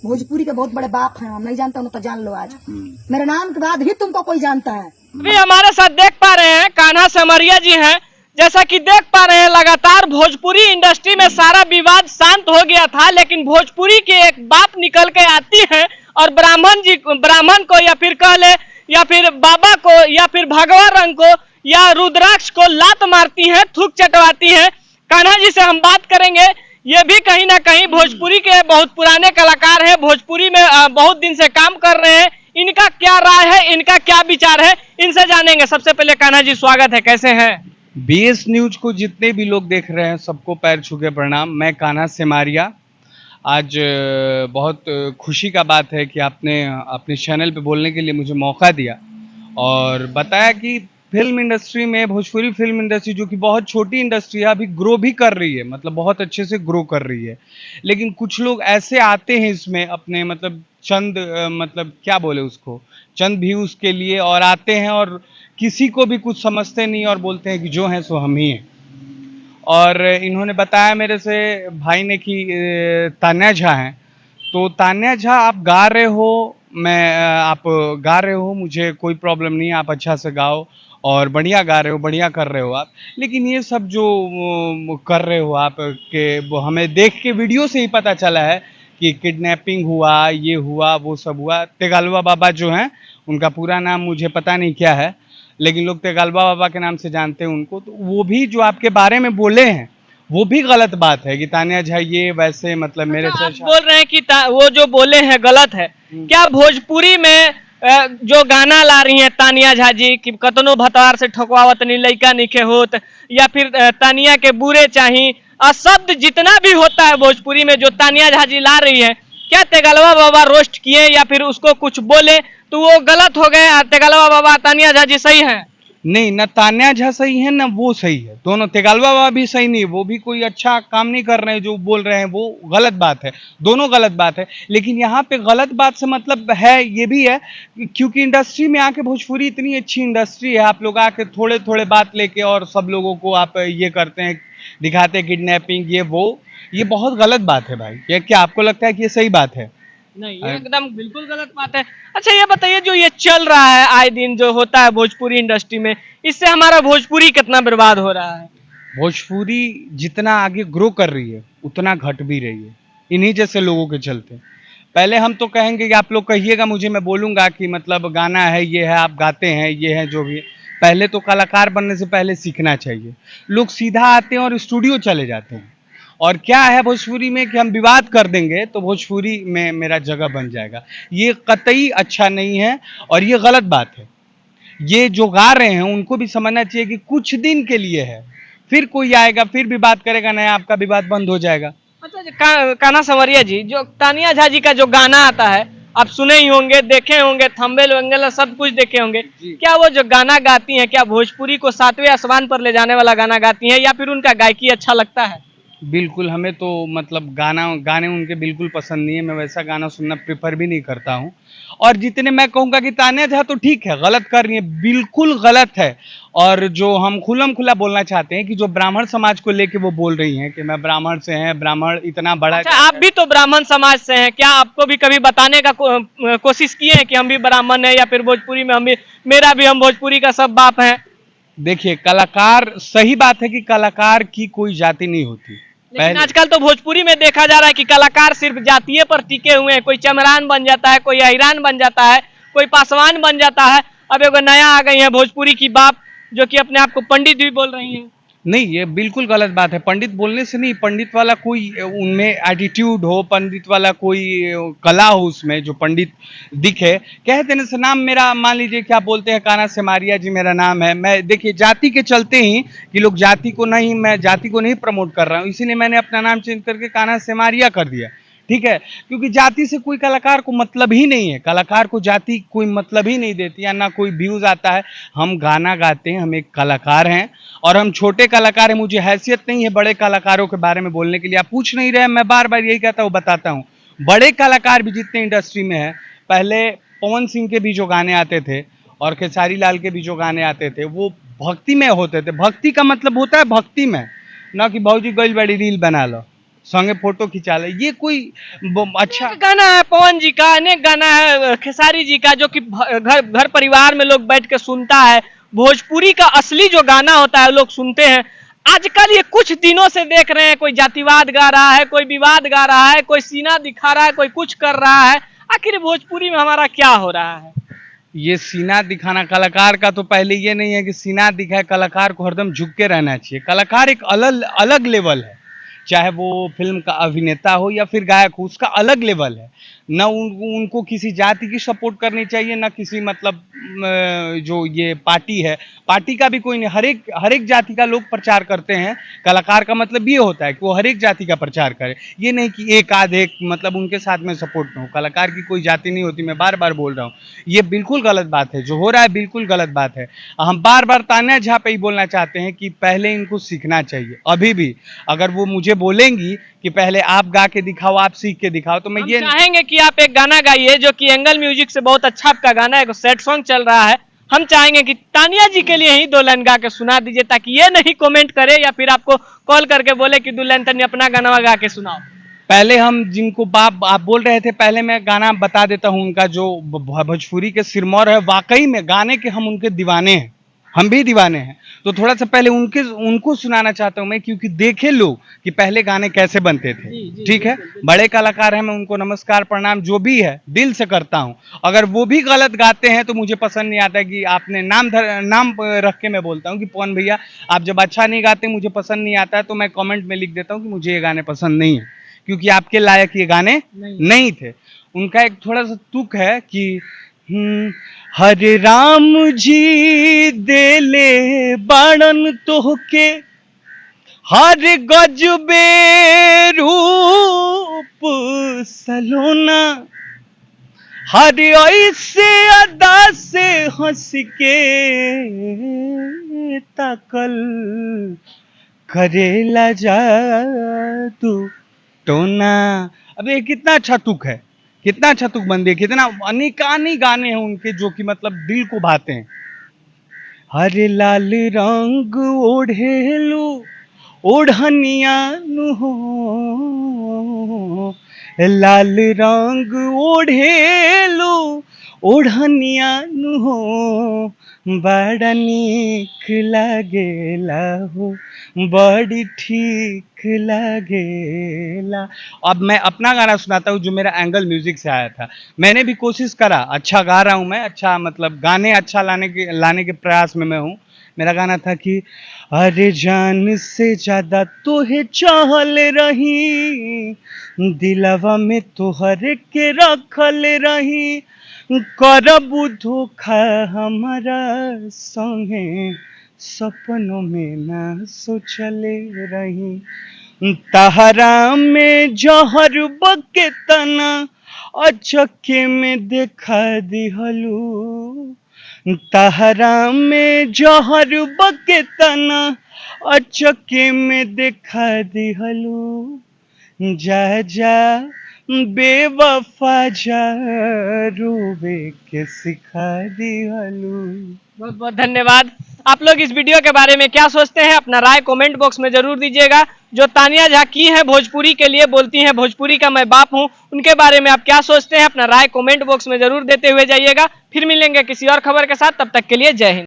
भोजपुरी के बहुत बड़े बाप हैं, हम नहीं जानते उन्हें तो जान लो आज। मेरे नाम के बाद ही तुमको कोई जानता है। अभी हमारे साथ देख पा रहे हैं कान्हा सेमरिया जी हैं। जैसा कि देख पा रहे हैं लगातार भोजपुरी इंडस्ट्री में सारा विवाद शांत हो गया था, लेकिन भोजपुरी के एक बाप निकल के आती है और ब्राह्मण को या फिर कह ले या फिर बाबा को या फिर भगवा रंग को या रुद्राक्ष को लात मारती है, थूक चटवाती है। कान्हा जी से हम बात करेंगे। ये भी कहीं ना कहीं भोजपुरी के बहुत पुराने कलाकार हैं, भोजपुरी में बहुत दिन से काम कर रहे हैं। इनका क्या राय है, इनका क्या विचार है, इनसे जानेंगे। सबसे पहले कान्हा जी स्वागत है, कैसे हैं? बीएस न्यूज को जितने भी लोग देख रहे हैं सबको पैर छू के प्रणाम। मैं कान्हा सेमरिया। आज बहुत खुशी का बात है कि आपने अपने चैनल पे बोलने के लिए मुझे मौका दिया और बताया कि फिल्म इंडस्ट्री में, भोजपुरी फिल्म इंडस्ट्री जो कि बहुत छोटी इंडस्ट्री है, अभी ग्रो भी कर रही है, मतलब बहुत अच्छे से ग्रो कर रही है। लेकिन कुछ लोग ऐसे आते हैं इसमें अपने मतलब चंद मतलब क्या बोले उसको, चंद व्यूज के लिए, और आते हैं और किसी को भी कुछ समझते नहीं और बोलते हैं कि जो हैं सो हम ही हैं। और इन्होंने बताया मेरे से भाई ने कि तान्या झा हैं, तो तान्या झा आप गा रहे हो, आप गा रहे हो, मुझे कोई प्रॉब्लम नहीं, आप अच्छा से गाओ और बढ़िया गा रहे हो, बढ़िया कर रहे हो आप। लेकिन ये सब जो कर रहे हो आप के वो हमें देख के वीडियो से ही पता चला है कि किडनैपिंग हुआ, ये हुआ, वो सब हुआ। तेगालवा बाबा जो हैं, उनका पूरा नाम मुझे पता नहीं क्या है, लेकिन लोग तेगालवा बाबा के नाम से जानते हैं उनको। तो वो भी जो आपके बारे में बोले हैं वो भी गलत बात है कि तान्या झा ये वैसे मतलब मेरे से बोल रहे हैं कि वो जो बोले हैं गलत है। क्या भोजपुरी में जो गाना ला रही हैं तानिया झा जी कि कतनो भतार से ठोकवावत नहीं लइका निके होत, या फिर तानिया के बुरे चाही, शब्द जितना भी होता है भोजपुरी में जो तानिया झा जी ला रही है, क्या तेगालवा बाबा रोस्ट किए या फिर उसको कुछ बोले तो वो गलत हो गए? तेगालवा बाबा तानिया झा जी सही हैं? नहीं, न तान्या झा सही है न वो सही है, दोनों। तेगालवा बाबा भी सही नहीं है, वो भी कोई अच्छा काम नहीं कर रहे हैं, जो बोल रहे हैं वो गलत बात है, दोनों गलत बात है। लेकिन यहाँ पे गलत बात से मतलब है ये भी है क्योंकि इंडस्ट्री में आके, भोजपुरी इतनी अच्छी इंडस्ट्री है, आप लोग आके थोड़े थोड़े बात लेके और सब लोगों को आप ये करते हैं, दिखाते हैं किडनैपिंग, ये बहुत गलत बात है भाई। ये क्या आपको लगता है कि ये सही बात है? नहीं, ये एकदम बिल्कुल गलत बात है। अच्छा ये बताइए, जो ये चल रहा है आए दिन जो होता है भोजपुरी इंडस्ट्री में, इससे हमारा भोजपुरी कितना बर्बाद हो रहा है? भोजपुरी जितना आगे ग्रो कर रही है उतना घट भी रही है, इन्हीं जैसे लोगों के चलते। पहले हम तो कहेंगे कि आप लोग कहिएगा मुझे, मैं बोलूँगा कि मतलब गाना है, ये है, आप गाते हैं, ये है, जो भी। पहले तो कलाकार बनने से पहले सीखना चाहिए। लोग सीधा आते हैं और स्टूडियो चले जाते हैं। और क्या है भोजपुरी में कि हम विवाद कर देंगे तो भोजपुरी में मेरा जगह बन जाएगा, ये कतई अच्छा नहीं है और ये गलत बात है। ये जो गा रहे हैं उनको भी समझना चाहिए कि कुछ दिन के लिए है, फिर कोई आएगा, फिर विवाद करेगा, नहीं आपका विवाद बंद हो जाएगा। अच्छा कान्हा सेमरिया जी, जो तानिया झा जी का जो गाना आता है, आप सुने ही होंगे, देखे होंगे, थंबनेल वंगेल सब कुछ देखे होंगे। क्या वो जो गाना गाती हैं, क्या भोजपुरी को 7वें आसमान पर ले जाने वाला गाना गाती हैं, या फिर उनका गायकी अच्छा लगता है? बिल्कुल, हमें तो मतलब गाने उनके बिल्कुल पसंद नहीं है। मैं वैसा गाना सुनना प्रेफर भी नहीं करता हूँ। और जितने मैं कहूँगा कि तान्या झा तो ठीक है, गलत कर रही है, बिल्कुल गलत है। और जो हम खुलम खुला बोलना चाहते हैं कि जो ब्राह्मण समाज को लेके वो बोल रही हैं कि मैं ब्राह्मण से हैं, ब्राह्मण इतना बड़ा। अच्छा, आप भी तो ब्राह्मण समाज से हैं, क्या आपको भी कभी बताने का कोशिश किए हैं कि हम भी ब्राह्मण हैं, या फिर भोजपुरी में हम भोजपुरी का सब बाप हैं? देखिए, कलाकार, सही बात है कि कलाकार की कोई जाति नहीं होती। लेकिन आजकल तो भोजपुरी में देखा जा रहा है कि कलाकार सिर्फ जातीय पर टिके हुए हैं। कोई चमरान बन जाता है, कोई अहिरान बन जाता है, कोई पासवान बन जाता है। अब एगो नया आ गई है भोजपुरी की बाप, जो कि अपने आप को पंडित भी बोल रही हैं। नहीं, ये बिल्कुल गलत बात है। पंडित बोलने से नहीं, पंडित वाला कोई उनमें एटीट्यूड हो, पंडित वाला कोई कला हो उसमें, जो पंडित दिखे, कह देने से नाम मेरा, मान लीजिए क्या बोलते हैं, कान्हा सेमरिया जी मेरा नाम है। मैं देखिए जाति के चलते ही कि लोग जाति को नहीं, मैं जाति को नहीं प्रमोट कर रहा हूँ, इसीलिए मैंने अपना नाम चेंज करके कान्हा सेमरिया कर दिया, ठीक है। क्योंकि जाति से कोई कलाकार को मतलब ही नहीं है, कलाकार को जाति कोई मतलब ही नहीं देती, या ना कोई व्यूज आता है। हम गाना गाते हैं, हम एक कलाकार हैं और हम छोटे कलाकार हैं। मुझे हैसियत नहीं है बड़े कलाकारों के बारे में बोलने के लिए। आप पूछ नहीं रहे, मैं बार बार यही कहता हूँ, बताता हूँ। बड़े कलाकार भी जितने इंडस्ट्री में है, पहले पवन सिंह के भी जो गाने आते थे और खेसारी लाल के भी जो गाने आते थे, वो भक्ति में होते थे। भक्ति का मतलब होता है भक्ति में, ना कि भौजी गइल बड़ी रील बना लो। संगे फोटो खिंचा ले, ये कोई अच्छा गाना है पवन जी का, अनेक गाना है खेसारी जी का, जो कि घर परिवार में लोग बैठ के सुनता है। भोजपुरी का असली जो गाना होता है लोग सुनते हैं। आजकल ये कुछ दिनों से देख रहे हैं, कोई जातिवाद गा रहा है, कोई विवाद गा रहा है, कोई सीना दिखा रहा है, कोई कुछ कर रहा है। आखिर भोजपुरी में हमारा क्या हो रहा है? ये सीना दिखाना, कलाकार का तो पहले ये नहीं है कि सीना दिखाए, कलाकार को हरदम झुक के रहना चाहिए। कलाकार एक अलग लेवल है, चाहे वो फिल्म का अभिनेता हो या फिर गायक हो, उसका अलग लेवल है। न उनको किसी जाति की सपोर्ट करनी चाहिए, न किसी मतलब जो ये पार्टी है, पार्टी का भी कोई नहीं। हर एक जाति का लोग प्रचार करते हैं। कलाकार का मतलब ये होता है कि वो हर एक जाति का प्रचार करे, ये नहीं कि एक मतलब उनके साथ में सपोर्ट में हो। कलाकार की कोई जाति नहीं होती, मैं बार बार बोल रहा हूँ। ये बिल्कुल गलत बात है, जो हो रहा है बिल्कुल गलत बात है। हम बार बार तान्या झा पे ही बोलना चाहते हैं कि पहले इनको सीखना चाहिए। अभी भी अगर वो मुझे बोलेंगी कि पहले आप गा के दिखाओ, आप सीख के दिखाओ, तो मैं ये चाहेंगे कि आप एक गाना गाइए जो कि एंगल म्यूजिक से बहुत अच्छा आपका गाना है, सैड सॉन्ग चल रहा है। हम चाहेंगे कि तानिया जी के लिए ही 2 लाइन गा के सुना दीजिए, ताकि ये नहीं कमेंट करे या फिर आपको कॉल करके बोले कि 2 लाइन तनी अपना गाना गा के सुनाओ। पहले हम जिनको आप बोल रहे थे, पहले मैं गाना बता देता हूं उनका, जो भोजपुरी के सिरमौर है। वाकई में गाने के हम उनके दीवाने हैं, हम भी दीवाने हैं। तो थोड़ा सा पहले उनको सुनाना चाहता हूं मैं, क्योंकि देखे लोग कि पहले गाने कैसे बनते थे। ठीक है, बड़े कलाकार हैं, मैं उनको नमस्कार प्रणाम जो भी है दिल से करता हूं। अगर वो भी गलत गाते हैं तो मुझे पसंद नहीं आता कि आपने नाम रख के मैं बोलता हूं कि पवन भैया आप जब अच्छा नहीं गाते, मुझे पसंद नहीं आता, तो मैं कमेंट में लिख देता हूं कि मुझे ये गाने पसंद नहीं है, क्योंकि आपके लायक ये गाने नहीं थे। उनका एक थोड़ा सा तुक है कि हरे राम जी देले बाणन तोहके, हर गजबे रूप सलोना, हर ऐसे अदा से हंस के तकल करेला जादू टोना। अब ये कितना अच्छा तुक है, कितना अच्छा तुक बंदी है, कितना अनेकानी गाने हैं उनके जो कि मतलब दिल को भाते हैं। हरे लाल रंग ओढ़ेलू ओढ़निया हो, लाल रंग ओढ़ेलू ओढ़निया हो, बड़ा नीक लागेला हो, बड़ी ठीक लागेला। अब मैं अपना गाना सुनाता हूँ जो मेरा एंगल म्यूजिक से आया था। मैंने भी कोशिश करा, अच्छा गा रहा हूँ मैं, अच्छा मतलब गाने अच्छा लाने के प्रयास में मैं हूँ। मेरा गाना था कि अरे जान से ज्यादा तोहे चाहल रही, दिलवा में तोहर के रखल रही, करबू धोखा हमारा संगे, सपनों में ना सोचले रही, तहरा में जहर बके तना अचके में देखा दिहलू, तहरा में जहर बके तना अचके में देखा दिहलू, जा जा बेवफा जा रोवे के सिखा दिहलू। बहुत बहुत धन्यवाद। आप लोग इस वीडियो के बारे में क्या सोचते हैं, अपना राय कमेंट बॉक्स में जरूर दीजिएगा। जो तानिया झा की है भोजपुरी के लिए, बोलती हैं भोजपुरी का मैं बाप हूं, उनके बारे में आप क्या सोचते हैं, अपना राय कमेंट बॉक्स में जरूर देते हुए जाइएगा। फिर मिलेंगे किसी और खबर के साथ, तब तक के लिए जय हिंद।